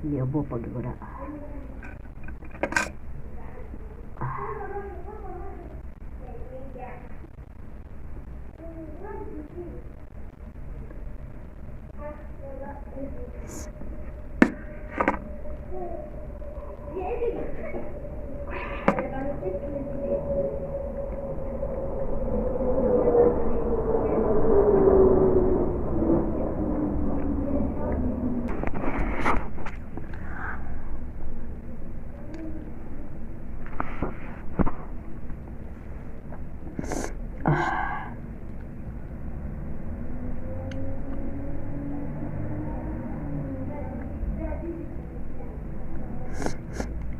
Giabo pag igura.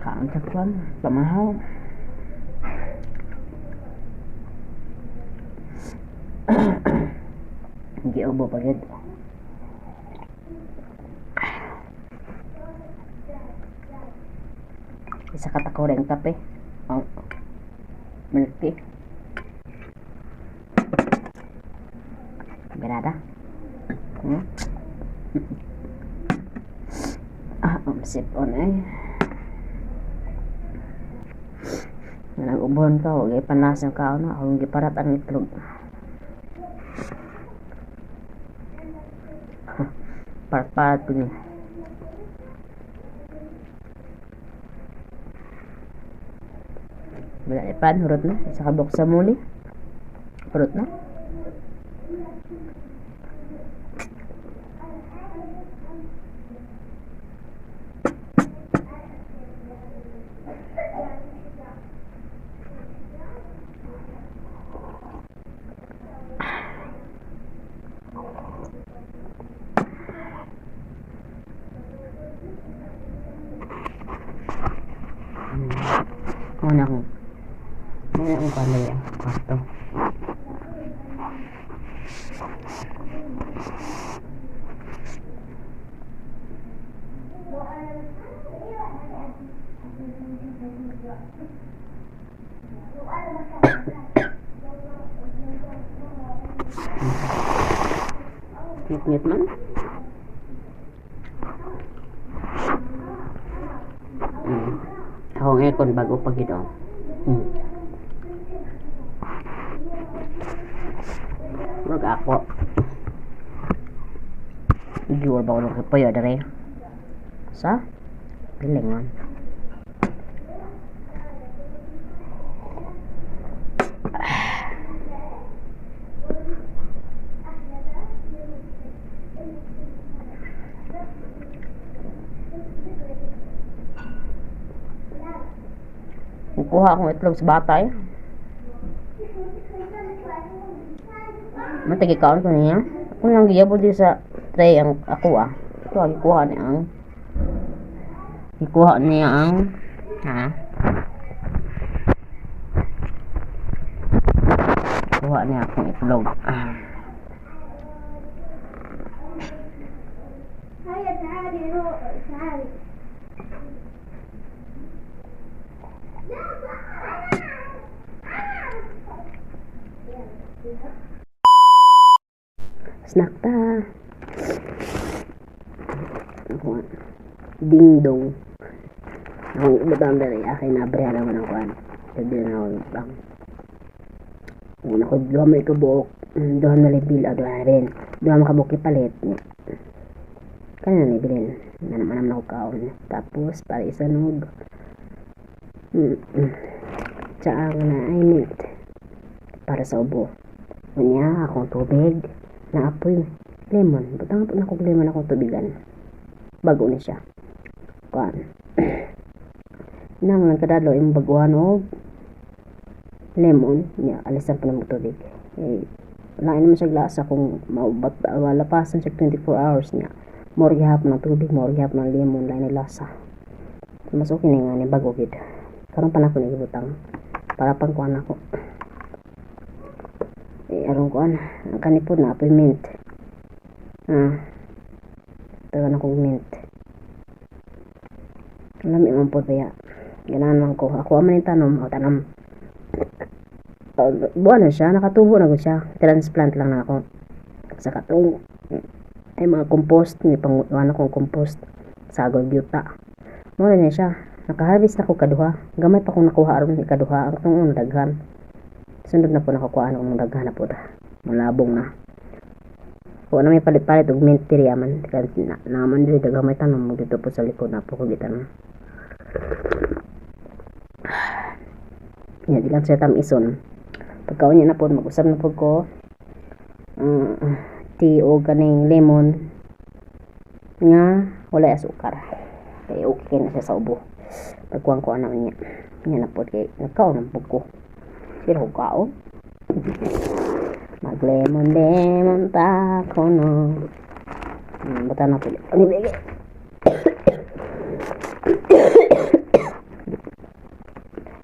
Kaon sa kwan, pamahaw. Giabo pa gid. Isa katako ring kape. Oh. Milk tea. Berada. Sip on ay. Nag-ubon ka, huwag ipanas yung kao na. Huwag iparat ang itlog. Parat-parat ko niya. Wala ipan, hurot na. Isa kabok sa muli. Hurot na. Muna akong kalay ang kwarto. Ngit-ngit man. Akong aircon bago pag ito. Wag ako. Igiwal ba ko nung kipayo dari? Sa? Pilingon. Kuha akong itlog sa bata eh. Matagi kaon ko niya. Ako lang giyabo din sa tray ang ako ah. Ito ang ikuha niya ang kuha niya akong itlog. Snack ta. Ding dong. Ang ibang dari akin na abrihan naman ang kuhan. Pwede na ako bang. Una ko duha may kabuk. Duha na libil o duha rin. Duha makabuk ipalit. Kanya na ibilin. Manam na ko kaon. Tapos para isa nog. Tsaang na ay mint. Para sa ubo. Unya akong tubig. Na apoy lemon. Butang na kong lemon akong tubigan. Bago na siya. Kuan. Nang kadalo yung baguhan og lemon niya alisan pa ng tubig. Wala naman siya glasa kung maubat lapasan siya 24 hours niya. More gihapon ng tubig, more gihapon ng lemon lain ni lasa. Mas okay na nga ni bago gid. Karon pa na ko nagibutang para pang kuan ako. Aron kuan ang kanipod na apple mint. Taga na kong mint. Lami man po kaya ganahan ko. Ako man yung tanong. Buwan na siya, nakatubo na ko siya. Transplant lang na ako. Sa katong ay mga compost, may pangutuan akong compost. sagol yuta. Mo na siya. Naka-harvest na ko kaduha. Gamay pa kong nakuha aron ni kaduha. Ang tungong daghan. Sunod na po nakukuha ng daghan na po ta. Malabong na. Kung na may palit-palit og mint diri aman naman diri dagamay tanom mo dito po sa likod na po ko gitan. Ya, di lang siya tamison. Pagkaon niya na po, mag-usap na po ko tea o ganing lemon nga wala asukar. Kaya okay na siya sa ubo. Pagkuhan ko ano niya. Yan na po, kaya nagkaon ang po ko. Sira ko kaon. Mag-lemon ta ko no. Bata na po. Ano bigay?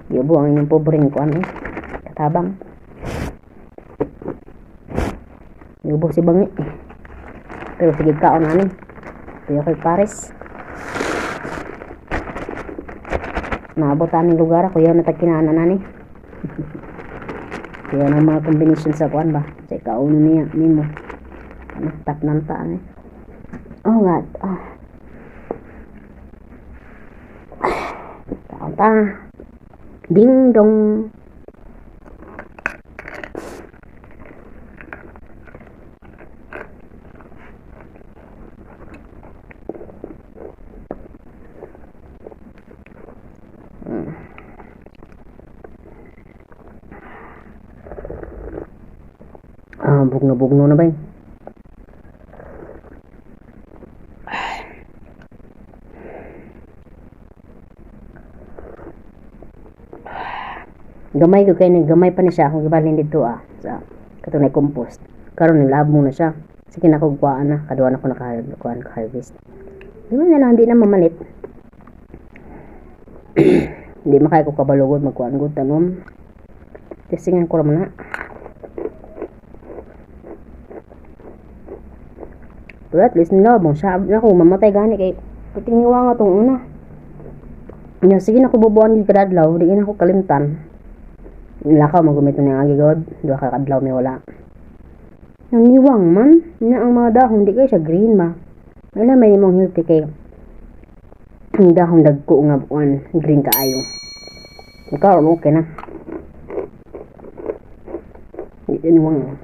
Yubo ang inyong pobring ko ano. Katabang. Yubo si Bangi. Pero sige kaon namin. Tuyo kay Paris. Naabotan ng lugar ako yun natagkinaanan na ni. Kaya ng mga combination sa kuan ba. Sa ikaon niya nimo. Ano tap ng taan eh. Oh God. Kaon ta. Ding dong. Bugno na ba yun? Gamay ko kayo, gamay pa na siya kung gibalin dito sa katunay compost. Karon nilabo na siya. Sige na ko guwaan na, kaduan ako naka-harvest. Di man na lang, hindi na mamalit. Hindi makaya ko kabalugod, magkuhaan ko tanom. Testingan ko naman na. Pero at least nilabong siya. Ako, mamatay gani kay patingiwa nga itong una. Sige na ko bubuan yung kadadlaw, di na ako kalimtan. Nilakaw magumito niya agigod, doon kakadlaw may wala. Yung niwang man, na ang mga dahon, di kayo siya green ba? May na may mong healthy kay ang dahon dagko nga buwan, green kaayo. Ikaw, okay na. Hindi niwang.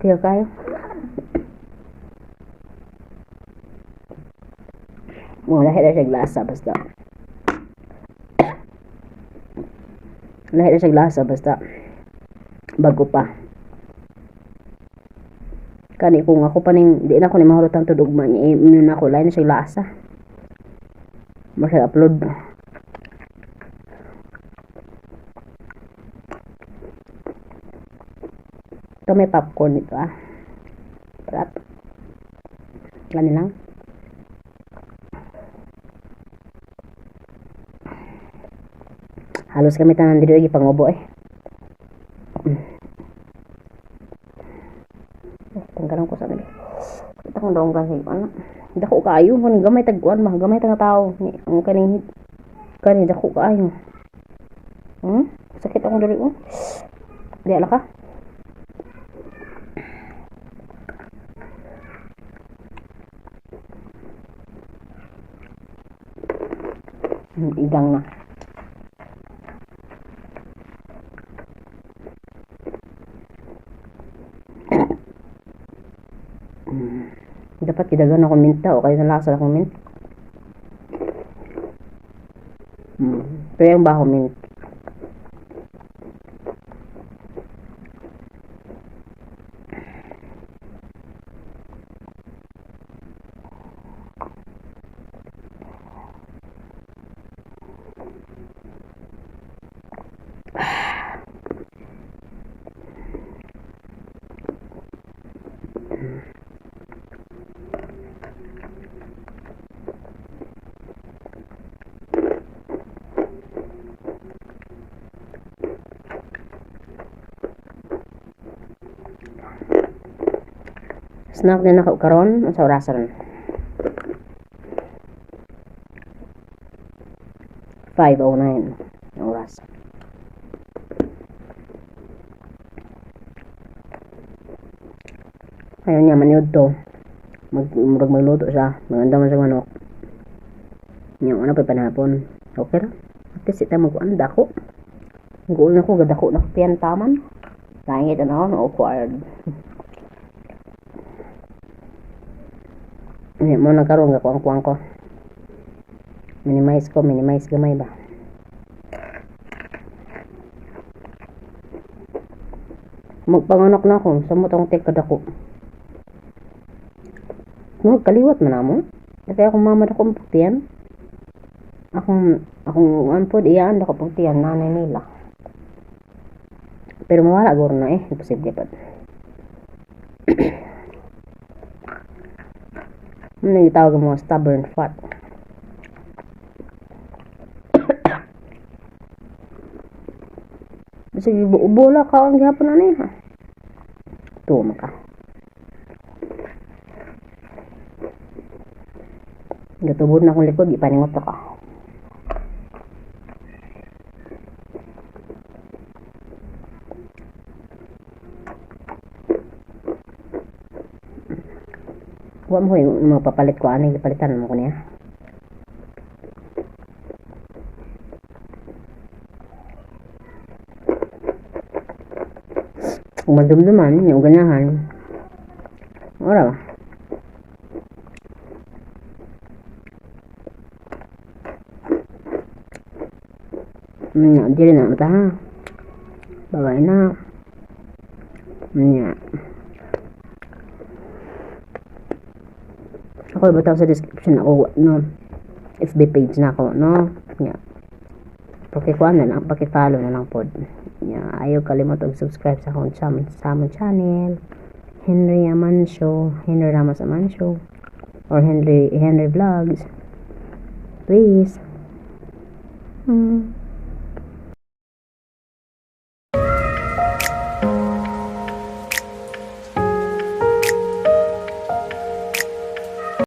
Okay, kayo. Lahit na siya glasa basta. Lahit na siya glasa basta. Bago pa. Kani kung ako pa ning di na ako ni mahurot ang tudugma niya. Inon ako lain na siya glasa. Masya upload. Ito may popcorn nito Parat. Ganun lang. Halos kami tanan dito pangubo tanggalan ko sa gabi. Kita kong daong kasi dako kaayo kung gamay tagkuan ba gamay tang tao ang kaning dako kaayo. Sakit akong diri di ala ka. Igang na. Dapat kidagan ako minta o kayo nalasa akong mint. Pero yung baho mint. Snack din ako karon sa orasan. 5:09 ang oras. Ayun niya, maniod to. Magluto siya. Maganda man sa manok. Yung ano pa panapon. Okay ra. At least ita mag-an dako. Guol na ko, gadako na piyan taman. Langit na ako, awkward. Hindi mo nagkaroon ka kuwang-kuwang ko. Minimize gamay ba. Magpanganak na ako, sa mo tong kadako. Kaliwat man na mo. Kaya akong mama na kong pagtiyan. Akong anpod, iyaan ako pagtiyan, nanay nila. Pero mawala guro na imposible pa. Ano yung tawag mo, stubborn fat. Sige, bola ka ang gihapon na niya. Tuma ka. Gatubod na akong likod, ipaningot ka. Huwag mo yung magpapalit ko, ano yung palitan mo ko niya. Kung madumduman, yung ganyahan. Ora ba? Di rin na mata ha. Babay na. Ako ibutaw sa description ako no FB page na ako no pakikuan na lang, pakifollow na lang pod ayaw kalimot og subscribe sa akong channel Henry Amancio, Henry Ramos Amancio or Henry Vlogs, please.